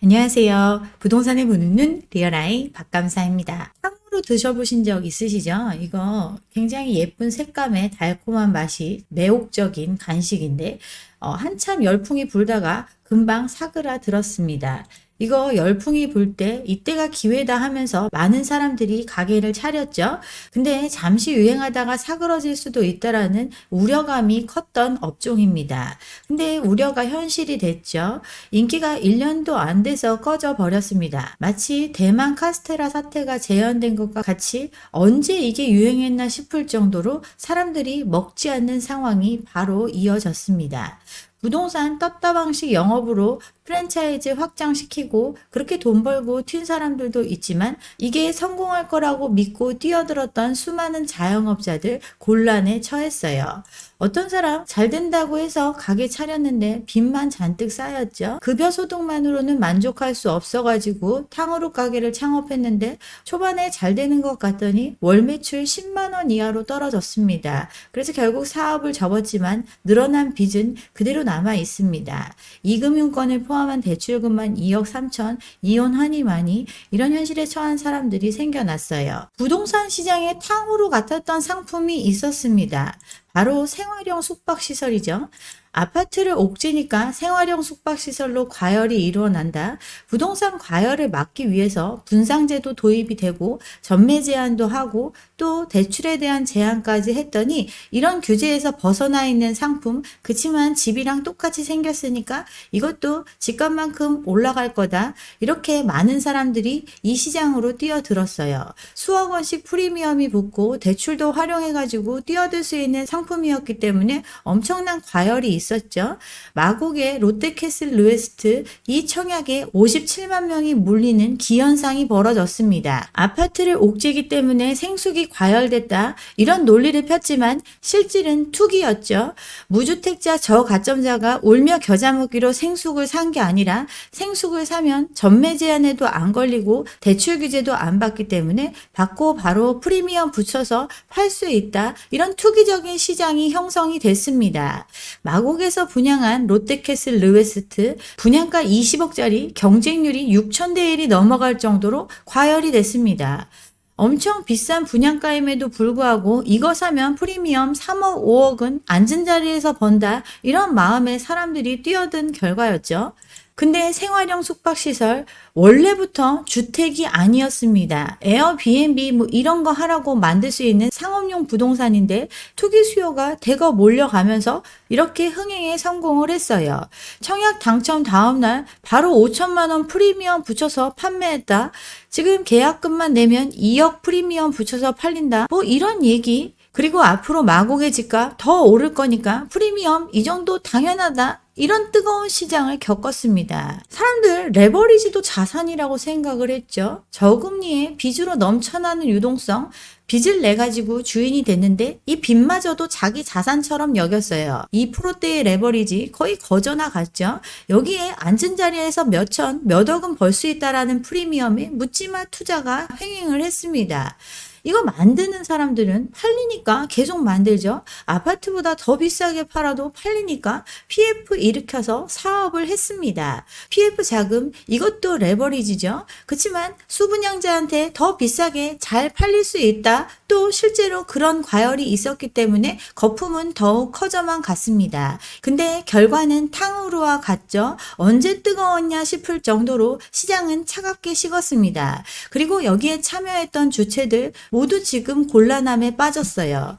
안녕하세요. 부동산을 보는 리얼아이 박감사입니다. 탕후루 드셔보신 적 있으시죠? 이거 굉장히 예쁜 색감의 달콤한 맛이 매혹적인 간식인데 한참 열풍이 불다가 금방 사그라들었습니다. 이거 열풍이 불 때 이때가 기회다 하면서 많은 사람들이 가게를 차렸죠. 근데 잠시 유행하다가 사그러질 수도 있다라는 우려감이 컸던 업종입니다. 근데 우려가 현실이 됐죠. 인기가 1년도 안 돼서 꺼져 버렸습니다. 마치 대만 카스테라 사태가 재현된 것과 같이 언제 이게 유행했나 싶을 정도로 사람들이 먹지 않는 상황이 바로 이어졌습니다. 부동산 떴다 방식 영업으로 프랜차이즈 확장시키고 그렇게 돈 벌고 튄 사람들도 있지만 이게 성공할 거라고 믿고 뛰어들었던 수많은 자영업자들 곤란에 처했어요. 어떤 사람 잘 된다고 해서 가게 차렸는데 빚만 잔뜩 쌓였죠. 급여 소득만으로는 만족할 수 없어가지고 탕후루 가게를 창업했는데 초반에 잘 되는 것 같더니 월 매출 10만 원 이하로 떨어졌습니다. 그래서 결국 사업을 접었지만 늘어난 빚은 그대로 남아 있습니다. 이금융권을 포함한 대출금만 2억 3천, 이혼하니 많이 이런 현실에 처한 사람들이 생겨났어요. 부동산 시장에 탕후루 같았던 상품이 있었습니다. 바로 생활형 숙박시설이죠. 아파트를 옥죄니까 생활형 숙박시설로 과열이 일어난다. 부동산 과열을 막기 위해서 분상제도 도입이 되고 전매 제한도 하고 또 대출에 대한 제한까지 했더니 이런 규제에서 벗어나 있는 상품, 그치만 집이랑 똑같이 생겼으니까 이것도 집값만큼 올라갈 거다. 이렇게 많은 사람들이 이 시장으로 뛰어들었어요. 수억 원씩 프리미엄이 붙고 대출도 활용해가지고 뛰어들 수 있는 상품이었기 때문에 엄청난 과열이 있었죠. 마곡의 롯데캐슬 루에스트 이 청약에 57만 명이 몰리는 기현상이 벌어졌습니다. 아파트를 옥죄기 때문에 생수기 과열됐다. 이런 논리를 폈지만 실질은 투기였죠. 무주택자 저가점자가 울며 겨자 먹기로 생숙을 산 게 아니라 생숙을 사면 전매 제한에도 안 걸리고 대출 규제도 안 받기 때문에 받고 바로 프리미엄 붙여서 팔 수 있다. 이런 투기적인 시장이 형성이 됐습니다. 마곡에서 분양한 롯데캐슬 르웨스트 분양가 20억짜리 경쟁률이 6,000대 1이 넘어갈 정도로 과열이 됐습니다. 엄청 비싼 분양가임에도 불구하고 이거 사면 프리미엄 3억, 5억은 앉은 자리에서 번다. 이런 마음에 사람들이 뛰어든 결과였죠. 근데 생활형 숙박시설 원래부터 주택이 아니었습니다. 에어비앤비 뭐 이런 거 하라고 만들 수 있는 상업용 부동산인데 투기 수요가 대거 몰려가면서 이렇게 흥행에 성공을 했어요. 청약 당첨 다음날 바로 5천만 원 프리미엄 붙여서 판매했다. 지금 계약금만 내면 2억 프리미엄 붙여서 팔린다. 뭐 이런 얘기. 그리고 앞으로 마곡의 집값 더 오를 거니까 프리미엄 이 정도 당연하다. 이런 뜨거운 시장을 겪었습니다. 사람들 레버리지도 자산이라고 생각을 했죠. 저금리에 빚으로 넘쳐나는 유동성, 빚을 내가지고 주인이 됐는데 이 빚마저도 자기 자산처럼 여겼어요. 2%대의 레버리지 거의 거저나 갔죠. 여기에 앉은 자리에서 몇 천, 몇 억은 벌 수 있다라는 프리미엄에 묻지마 투자가 횡행을 했습니다. 이거 만드는 사람들은 팔리니까 계속 만들죠. 아파트보다 더 비싸게 팔아도 팔리니까 PF 일으켜서 사업을 했습니다. PF 자금 이것도 레버리지죠. 그렇지만 수분양자한테 더 비싸게 잘 팔릴 수 있다. 또 실제로 그런 과열이 있었기 때문에 거품은 더욱 커져만 갔습니다. 근데 결과는 탕후루와 같죠. 언제 뜨거웠냐 싶을 정도로 시장은 차갑게 식었습니다. 그리고 여기에 참여했던 주체들 모두 지금 곤란함에 빠졌어요.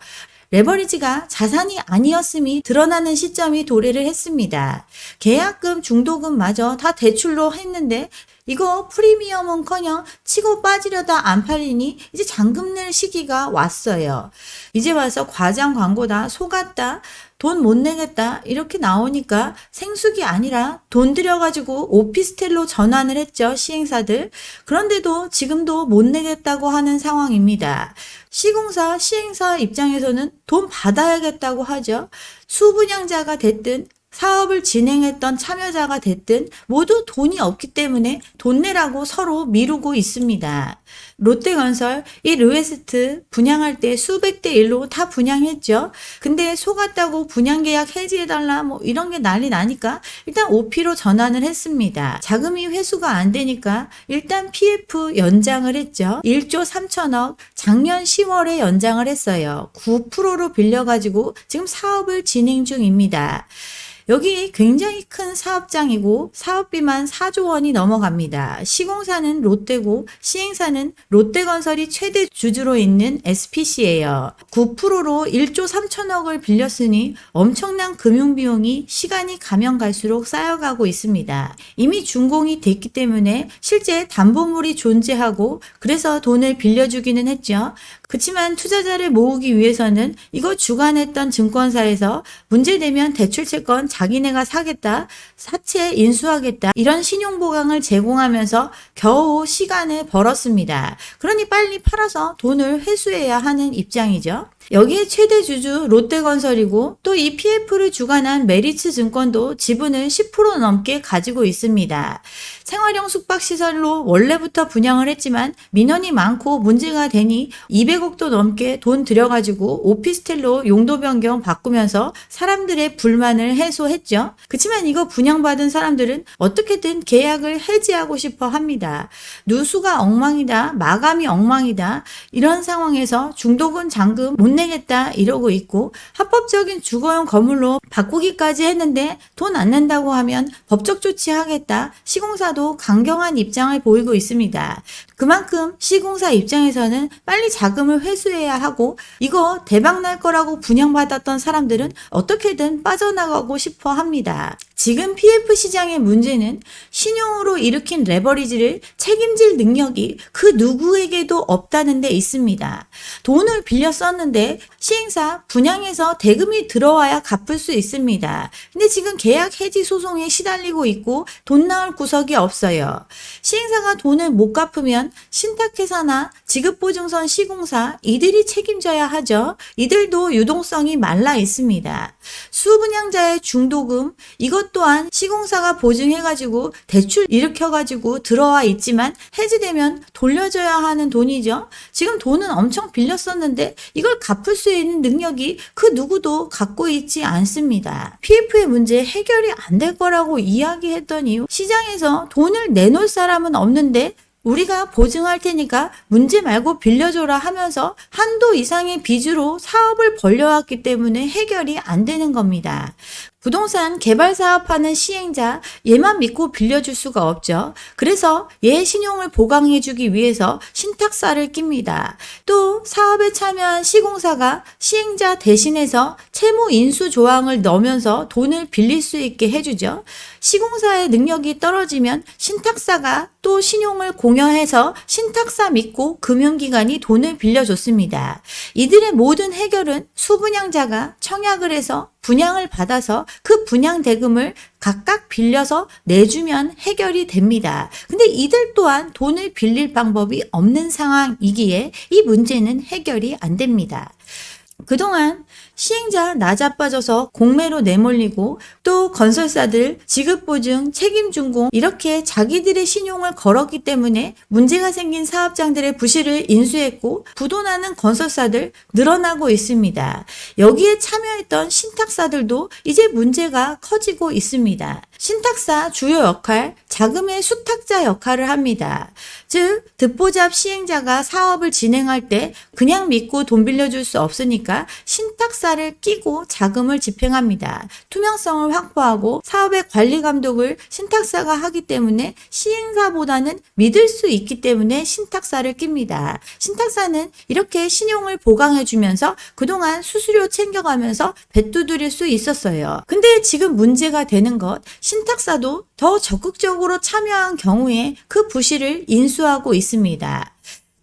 레버리지가 자산이 아니었음이 드러나는 시점이 도래를 했습니다. 계약금, 중도금마저 다 대출로 했는데 이거 프리미엄은커녕 치고 빠지려다 안 팔리니 이제 잔금 낼 시기가 왔어요. 이제 와서 과장 광고다, 속았다, 돈 못 내겠다 이렇게 나오니까 생숙이 아니라 돈 들여가지고 오피스텔로 전환을 했죠. 시행사들. 그런데도 지금도 못 내겠다고 하는 상황입니다. 시공사, 시행사 입장에서는 돈 받아야겠다고 하죠. 수분양자가 됐든 사업을 진행했던 참여자가 됐든 모두 돈이 없기 때문에 돈 내라고 서로 미루고 있습니다. 롯데건설 이 르웨스트 분양할 때 수백 대 1로 다 분양했죠. 근데 속았다고 분양계약 해지해달라 뭐 이런 게 난리 나니까 일단 OP로 전환을 했습니다. 자금이 회수가 안 되니까 일단 PF 연장을 했죠. 1조 3천억 작년 10월에 연장을 했어요. 9%로 빌려가지고 지금 사업을 진행 중입니다. 여기 굉장히 큰 사업장이고 사업비만 4조 원이 넘어갑니다. 시공사는 롯데고 시행사는 롯데건설이 최대 주주로 있는 SPC예요. 9%로 1조 3천억을 빌렸으니 엄청난 금융비용이 시간이 가면 갈수록 쌓여가고 있습니다. 이미 준공이 됐기 때문에 실제 담보물이 존재하고 그래서 돈을 빌려주기는 했죠. 그렇지만 투자자를 모으기 위해서는 이거 주관했던 증권사에서 문제되면 대출채권 자기네가 사겠다, 사채 인수하겠다 이런 신용보강을 제공하면서 겨우 시간을 벌었습니다. 그러니 빨리 팔아서 돈을 회수해야 하는 입장이죠. 여기에 최대 주주 롯데건설이고 또 이 PF를 주관한 메리츠증권도 지분을 10% 넘게 가지고 있습니다. 생활형 숙박시설로 원래부터 분양을 했지만 민원이 많고 문제가 되니 200억도 넘게 돈 들여가지고 오피스텔로 용도 변경 바꾸면서 사람들의 불만을 해소했죠. 그렇지만 이거 분양받은 사람들은 어떻게든 계약을 해지하고 싶어 합니다. 누수가 엉망이다, 마감이 엉망이다 이런 상황에서 중도금 잔금 못 내겠다 이러고 있고 합법적인 주거용 건물로 바꾸기까지 했는데 돈 안 낸다고 하면 법적 조치하겠다. 시공사도 강경한 입장을 보이고 있습니다. 그만큼 시공사 입장에서는 빨리 자금을 회수해야 하고 이거 대박 날 거라고 분양받았던 사람들은 어떻게든 빠져나가고 싶어 합니다. 지금 PF 시장의 문제는 신용으로 일으킨 레버리지를 책임질 능력이 그 누구에게도 없다는 데 있습니다. 돈을 빌려 썼는데 시행사 분양해서 대금이 들어와야 갚을 수 있습니다. 근데 지금 계약 해지 소송에 시달리고 있고 돈 나올 구석이 없어요. 시행사가 돈을 못 갚으면 신탁회사나 지급보증선 시공사 이들이 책임져야 하죠. 이들도 유동성이 말라 있습니다. 수분양자의 중도금 이것 또한 시공사가 보증해가지고 대출 일으켜가지고 들어와 있지만 해지되면 돌려줘야 하는 돈이죠. 지금 돈은 엄청 빌렸었는데 이걸 갚을 수 있는 능력이 그 누구도 갖고 있지 않습니다. PF의 문제 해결이 안 될 거라고 이야기했던 이유 시장에서 돈을 내놓을 사람은 없는데 우리가 보증할 테니까 문제 말고 빌려줘라 하면서 한도 이상의 빚으로 사업을 벌려왔기 때문에 해결이 안 되는 겁니다. 부동산 개발 사업하는 시행자 얘만 믿고 빌려줄 수가 없죠. 그래서 얘 신용을 보강해주기 위해서 신탁사를 낍니다. 또 사업에 참여한 시공사가 시행자 대신해서 채무 인수 조항을 넣으면서 돈을 빌릴 수 있게 해주죠. 시공사의 능력이 떨어지면 신탁사가 또 신용을 공여해서 신탁사 믿고 금융기관이 돈을 빌려줬습니다. 이들의 모든 해결은 수분양자가 청약을 해서 분양을 받아서 그 분양 대금을 각각 빌려서 내주면 해결이 됩니다. 근데 이들 또한 돈을 빌릴 방법이 없는 상황이기에 이 문제는 해결이 안 됩니다. 그동안 시행자 나자빠져서 공매로 내몰리고 또 건설사들 지급보증, 책임준공 이렇게 자기들의 신용을 걸었기 때문에 문제가 생긴 사업장들의 부실을 인수했고 부도나는 건설사들 늘어나고 있습니다. 여기에 참여했던 신탁사들도 이제 문제가 커지고 있습니다. 신탁사 주요 역할, 자금의 수탁자 역할을 합니다. 즉, 듣보잡 시행자가 사업을 진행할 때 그냥 믿고 돈 빌려줄 수 없으니까 신탁사를 끼고 자금을 집행합니다. 투명성을 확보하고 사업의 관리 감독을 신탁사가 하기 때문에 시행사보다는 믿을 수 있기 때문에 신탁사를 낍니다. 신탁사는 이렇게 신용을 보강해주면서 그동안 수수료 챙겨가면서 배 두드릴 수 있었어요. 근데 지금 문제가 되는 것, 신탁사도 더 적극적으로 참여한 경우에 그 부실을 인수하고 있습니다.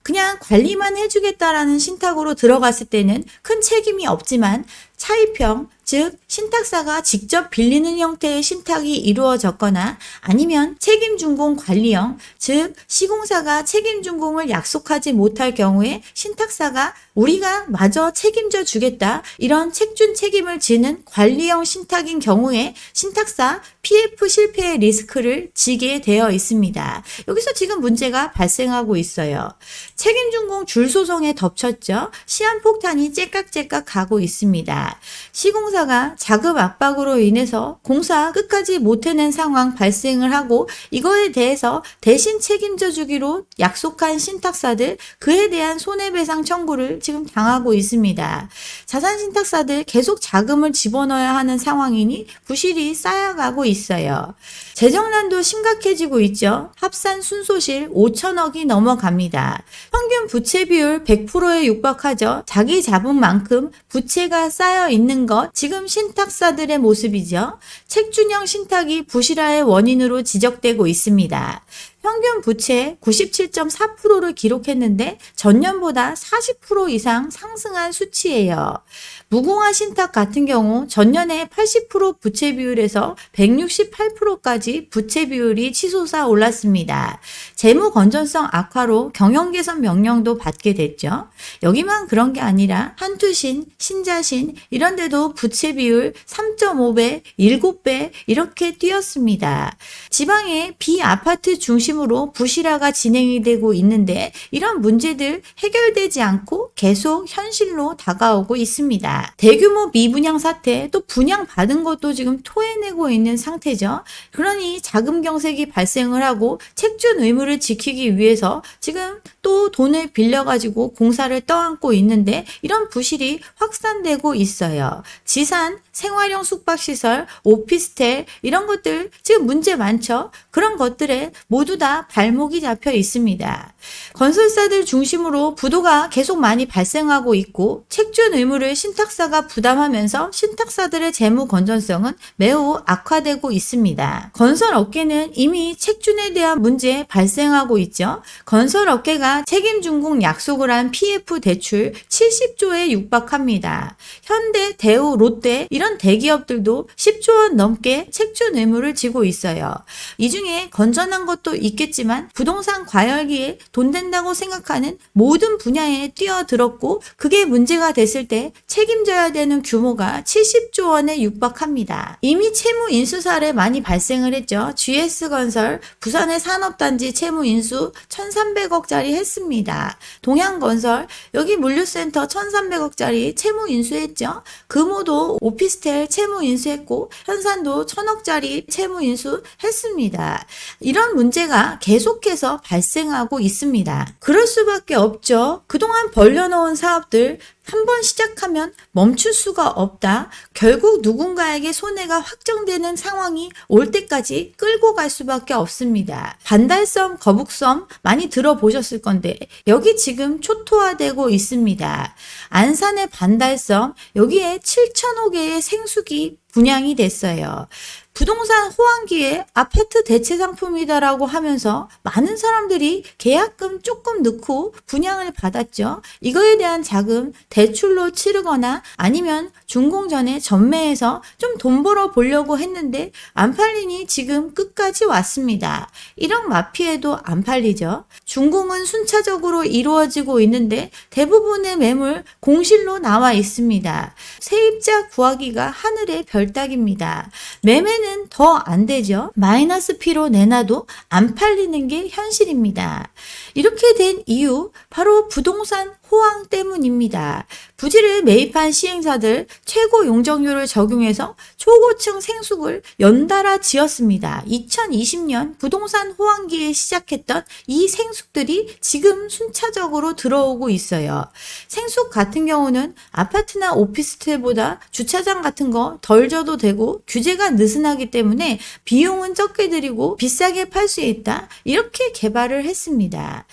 그냥 관리만 해주겠다라는 신탁으로 들어갔을 때는 큰 책임이 없지만 차입형, 즉 신탁사가 직접 빌리는 형태의 신탁이 이루어졌거나 아니면 책임준공 관리형, 즉 시공사가 책임준공을 약속하지 못할 경우에 신탁사가 우리가 마저 책임져 주겠다, 이런 책준 책임을 지는 관리형 신탁인 경우에 신탁사 PF 실패의 리스크를 지게 되어 있습니다. 여기서 지금 문제가 발생하고 있어요. 책임준공 줄소송에 덮쳤죠. 시한폭탄이 째깍째깍 가고 있습니다. 시공사가 자금 압박으로 인해서 공사 끝까지 못 해낸 상황 발생을 하고, 이거에 대해서 대신 책임져 주기로 약속한 신탁사들, 그에 대한 손해배상 청구를 지금 당하고 있습니다. 자산신탁사들 계속 자금을 집어넣어야 하는 상황이니 부실이 쌓여가고 있어요. 재정난도 심각해지고 있죠. 합산 순소실 5천억이 넘어갑니다. 평균 부채 비율 100%에 육박하죠. 자기 자본만큼 부채가 쌓여 있는 것, 지금 신탁사들의 모습이죠. 책준형 신탁이 부실화의 원인으로 지적되고 있습니다. 평균 부채 97.4%를 기록했는데 전년보다 40% 이상 상승한 수치예요. 무공화 신탁 같은 경우 전년에 80% 부채 비율에서 168%까지 부채 비율이 치솟아 올랐습니다. 재무 건전성 악화로 경영 개선 명령도 받게 됐죠. 여기만 그런 게 아니라 한투신, 신자신 이런 데도 부채 비율 3.5배, 7배 이렇게 뛰었습니다. 지방의 비아파트 중심으로 부실화가 진행이 되고 있는데 이런 문제들 해결되지 않고 계속 현실로 다가오고 있습니다. 대규모 미분양 사태, 또 분양받은 것도 지금 토해내고 있는 상태죠. 그러니 자금 경색이 발생을 하고 책준 의무를 지키기 위해서 지금 또 돈을 빌려가지고 공사를 떠안고 있는데 이런 부실이 확산되고 있어요. 지산, 생활형 숙박시설, 오피스텔 이런 것들 지금 문제 많죠. 그런 것들에 모두 다 발목이 잡혀 있습니다. 건설사들 중심으로 부도가 계속 많이 발생하고 있고 책준 의무를 신탁사가 부담하면서 신탁사들의 재무 건전성은 매우 악화되고 있습니다. 건설업계는 이미 책준에 대한 문제 발생하고 있죠. 건설업계가 책임준공 약속을 한 PF 대출 70조에 육박합니다. 현대, 대우, 롯데 이런 대기업들도 10조 원 넘게 책준 의무를 지고 있어요. 이 중에 건전한 것도 있겠지만 부동산 과열기에 돈 된다고 생각하는 모든 분야에 뛰어들었고 그게 문제가 됐을 때 책임져야 되는 규모가 70조 원에 육박합니다. 이미 채무 인수 사례 많이 발생을 했죠. GS건설 부산의 산업단지 채무 인수 1,300억짜리 했습니다. 동양건설 여기 물류센터 1,300억짜리 채무 인수했죠. 금호도 오피스텔 채무 인수했고 현산도 1,000억짜리 채무 인수했습니다. 이런 문제가 계속해서 발생하고 있습니다. 그럴 수밖에 없죠. 그동안 벌려놓은 사업들 한 번 시작하면 멈출 수가 없다. 결국 누군가에게 손해가 확정되는 상황이 올 때까지 끌고 갈 수밖에 없습니다. 반달섬, 거북섬 많이 들어보셨을 건데 여기 지금 초토화되고 있습니다. 안산의 반달섬 여기에 7,000호 개의 생수기 분양이 됐어요. 부동산 호황기에 아파트 대체 상품이다라고 하면서 많은 사람들이 계약금 조금 넣고 분양을 받았죠. 이거에 대한 자금 대출로 치르거나 아니면 준공 전에 전매해서 좀 돈 벌어 보려고 했는데 안 팔리니 지금 끝까지 왔습니다. 1억 마피해도 안 팔리죠. 준공은 순차적으로 이루어지고 있는데 대부분의 매물 공실로 나와 있습니다. 세입자 구하기가 하늘의 별따기입니다. 매매는 더 안 되죠. 마이너스 P로 내놔도 안 팔리는 게 현실입니다. 이렇게 된 이유 바로 부동산 호황 때문입니다. 부지를 매입한 시행사들 최고 용적률을 적용해서 초고층 생숙을 연달아 지었습니다. 2020년 부동산 호황기에 시작했던 이 생숙들이 지금 순차적으로 들어오고 있어요. 생숙 같은 경우는 아파트나 오피스텔보다 주차장 같은 거 덜 줘도 되고 규제가 느슨하기 때문에 비용은 적게 들이고 비싸게 팔 수 있다. 이렇게 개발을 했습니다.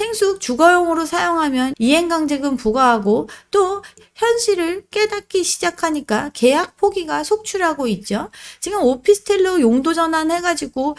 생수 주거용으로 사용하면 이행강제금 부과하고 또 현실을 깨닫기 시작하니까 계약 포기가 속출하고 있죠. 지금 오피스텔로 용도 전환해가지고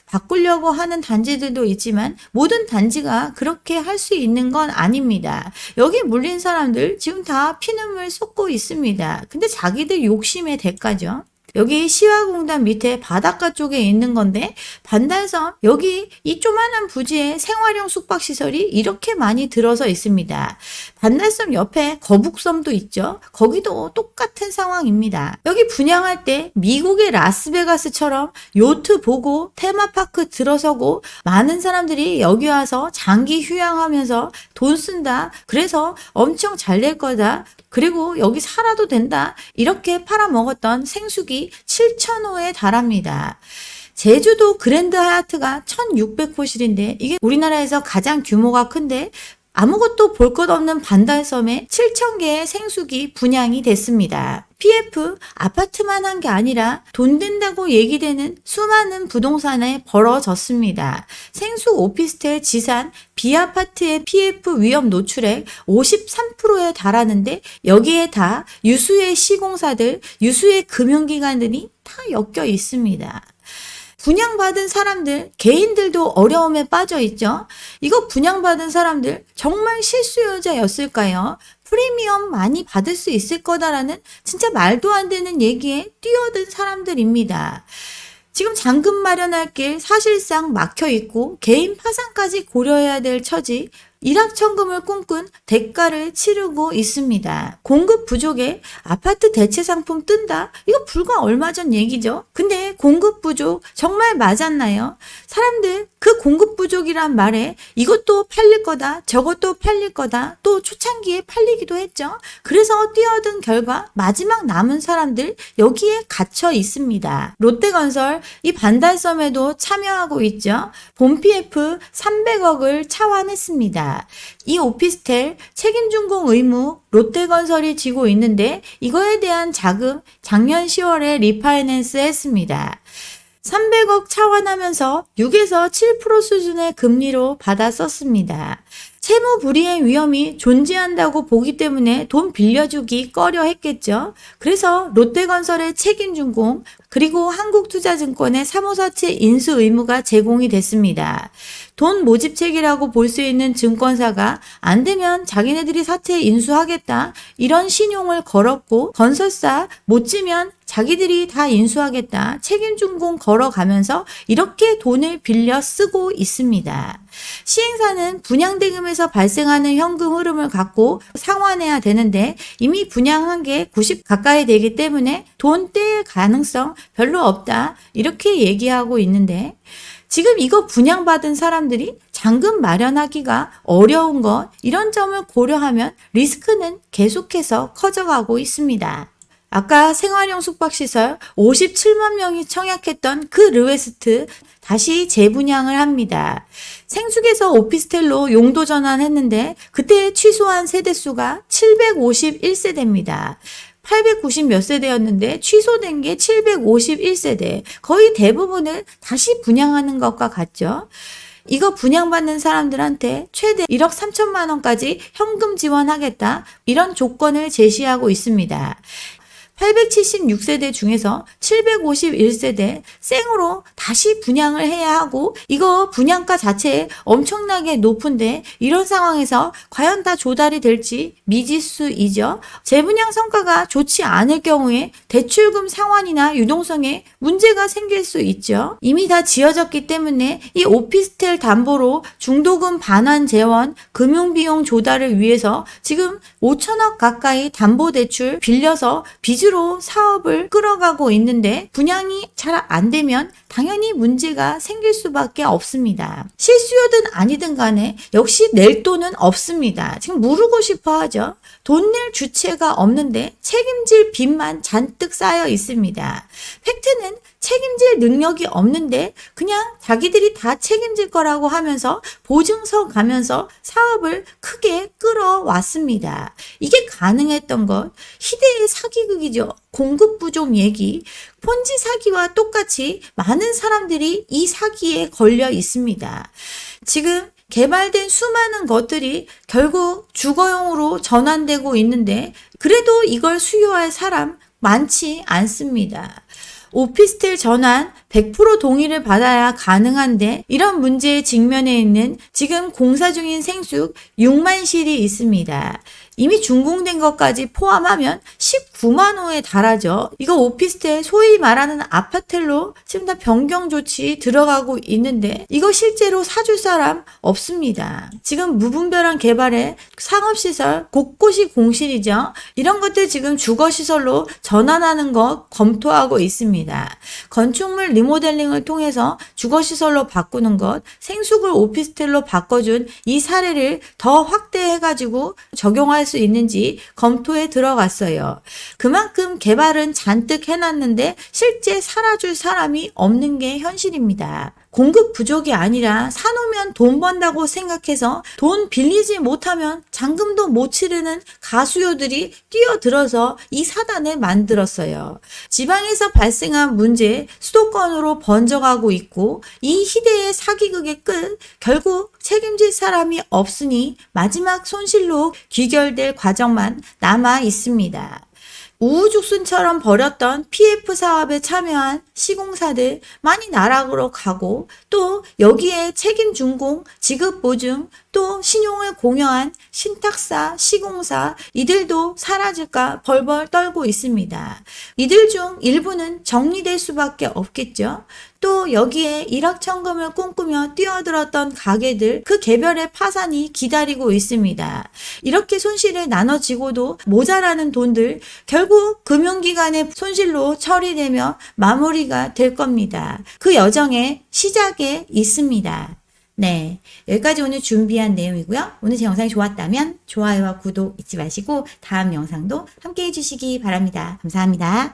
바꾸려고 하는 단지들도 있지만 모든 단지가 그렇게 할 수 있는 건 아닙니다. 여기 물린 사람들 지금 다 피눈물 쏟고 있습니다. 근데 자기들 욕심의 대가죠. 여기 시화공단 밑에 바닷가 쪽에 있는 건데 반달섬 여기 이 조만한 부지에 생활용 숙박시설이 이렇게 많이 들어서 있습니다. 반달섬 옆에 거북섬도 있죠. 거기도 똑같은 상황입니다. 여기 분양할 때 미국의 라스베가스처럼 요트 보고 테마파크 들어서고 많은 사람들이 여기 와서 장기 휴양하면서 돈 쓴다. 그래서 엄청 잘 될 거다. 그리고 여기 살아도 된다. 이렇게 팔아먹었던 생수기 7,000호에 달합니다. 제주도 그랜드 하얏트가 1,600호실인데 이게 우리나라에서 가장 규모가 큰데 아무것도 볼 것 없는 반달섬에 7,000개의 생수기 분양이 됐습니다. PF 아파트만 한 게 아니라 돈 된다고 얘기되는 수많은 부동산에 벌어졌습니다. 생수 오피스텔 지산 B아파트의 PF 위험 노출액 53%에 달하는데 여기에 다 유수의 시공사들, 유수의 금융기관들이 다 엮여 있습니다. 분양받은 사람들, 개인들도 어려움에 빠져 있죠. 이거 분양받은 사람들 정말 실수요자였을까요? 프리미엄 많이 받을 수 있을 거다라는 진짜 말도 안 되는 얘기에 뛰어든 사람들입니다. 지금 잔금 마련할 길 사실상 막혀 있고 개인 파산까지 고려해야 될 처지, 일확천금을 꿈꾼 대가를 치르고 있습니다. 공급 부족에 아파트 대체 상품 뜬다? 이거 불과 얼마 전 얘기죠. 근데 공급 부족 정말 맞았나요? 사람들 그 공급 부족이란 말에 이것도 팔릴 거다, 저것도 팔릴 거다, 또 초창기에 팔리기도 했죠. 그래서 뛰어든 결과 마지막 남은 사람들 여기에 갇혀 있습니다. 롯데건설 이 반달섬에도 참여하고 있죠. 본 PF 300억을 차환했습니다. 이 오피스텔 책임준공 의무 롯데건설이 지고 있는데 이거에 대한 자금 작년 10월에 리파이낸스 했습니다. 300억 차환하면서 6에서 7% 수준의 금리로 받아 썼습니다. 채무 불이행 위험이 존재한다고 보기 때문에 돈 빌려주기 꺼려 했겠죠. 그래서 롯데건설의 책임준공 그리고 한국투자증권의 3호사채 인수 의무가 제공이 됐습니다. 돈 모집책이라고 볼 수 있는 증권사가 안 되면 자기네들이 사채 인수하겠다 이런 신용을 걸었고 건설사 못 지면 자기들이 다 인수하겠다 책임준공 걸어가면서 이렇게 돈을 빌려 쓰고 있습니다. 시행사는 분양대금에서 발생하는 현금 흐름을 갖고 상환해야 되는데 이미 분양한 게 90 가까이 되기 때문에 돈 떼일 가능성 별로 없다 이렇게 얘기하고 있는데 지금 이거 분양받은 사람들이 잔금 마련하기가 어려운 것 이런 점을 고려하면 리스크는 계속해서 커져가고 있습니다. 아까 생활용 숙박시설 57만 명이 청약했던 그 르웨스트 다시 재분양을 합니다. 생숙에서 오피스텔로 용도 전환했는데 그때 취소한 세대수가 751세대입니다. 890 몇 세대였는데 취소된 게 751세대. 거의 대부분을 다시 분양하는 것과 같죠. 이거 분양받는 사람들한테 최대 1억 3천만 원까지 현금 지원하겠다. 이런 조건을 제시하고 있습니다. 876세대 중에서 751세대 생으로 다시 분양을 해야 하고 이거 분양가 자체에 엄청나게 높은데 이런 상황에서 과연 다 조달이 될지 미지수이죠. 재분양 성과가 좋지 않을 경우에 대출금 상환이나 유동성에 문제가 생길 수 있죠. 이미 다 지어졌기 때문에 이 오피스텔 담보로 중도금 반환 재원, 금융비용 조달을 위해서 지금 5천억 가까이 담보대출 빌려서 빚으로 사업을 끌어가고 있는데 분양이 잘 안 되면 당연히 문제가 생길 수밖에 없습니다. 실수요든 아니든 간에 역시 낼 돈은 없습니다. 지금 무르고 싶어 하죠. 돈 낼 주체가 없는데 책임질 빚만 잔뜩 쌓여 있습니다. 팩트는 책임질 능력이 없는데 그냥 자기들이 다 책임질 거라고 하면서 보증서 가면서 사업을 크게 끌어왔습니다. 이게 가능했던 것 희대의 사기극이죠. 공급 부족 얘기, 폰지 사기와 똑같이 많은 사람들이 이 사기에 걸려 있습니다. 지금 개발된 수많은 것들이 결국 주거용으로 전환되고 있는데 그래도 이걸 수요할 사람 많지 않습니다. 오피스텔 전환 100% 동의를 받아야 가능한데 이런 문제에 직면해 있는 지금 공사 중인 생숙 6만 실이 있습니다. 이미 준공된 것까지 포함하면 19만 호에 달하죠. 이거 오피스텔 소위 말하는 아파텔로 지금 다 변경 조치 들어가고 있는데 이거 실제로 사줄 사람 없습니다. 지금 무분별한 개발에 상업시설 곳곳이 공실이죠. 이런 것들 지금 주거시설로 전환하는 거 검토하고 있습니다. 건축물 리모델링을 통해서 주거시설로 바꾸는 것, 생숙을 오피스텔로 바꿔준 이 사례를 더 확대해가지고 적용할 수 있는지 검토에 들어갔어요. 그만큼 개발은 잔뜩 해놨는데 실제 살아줄 사람이 없는 게 현실입니다. 공급 부족이 아니라 사놓으면 돈 번다고 생각해서 돈 빌리지 못하면 잔금도 못 치르는 가수요들이 뛰어들어서 이 사단을 만들었어요. 지방에서 발생한 문제 수도권으로 번져가고 있고 이 희대의 사기극의 끝 결국 책임질 사람이 없으니 마지막 손실로 귀결될 과정만 남아 있습니다. 우후죽순처럼 벌였던 PF 사업에 참여한 시공사들 많이 나락으로 가고 또 여기에 책임 준공, 지급 보증, 또 신용을 공여한 신탁사, 시공사 이들도 사라질까 벌벌 떨고 있습니다. 이들 중 일부는 정리될 수밖에 없겠죠. 또 여기에 일확천금을 꿈꾸며 뛰어들었던 가게들 그 개별의 파산이 기다리고 있습니다. 이렇게 손실을 나눠지고도 모자라는 돈들 결국 금융기관의 손실로 처리되며 마무리가 될 겁니다. 그 여정의 시작에 있습니다. 네, 여기까지 오늘 준비한 내용이고요. 오늘 제 영상이 좋았다면 좋아요와 구독 잊지 마시고 다음 영상도 함께 해주시기 바랍니다. 감사합니다.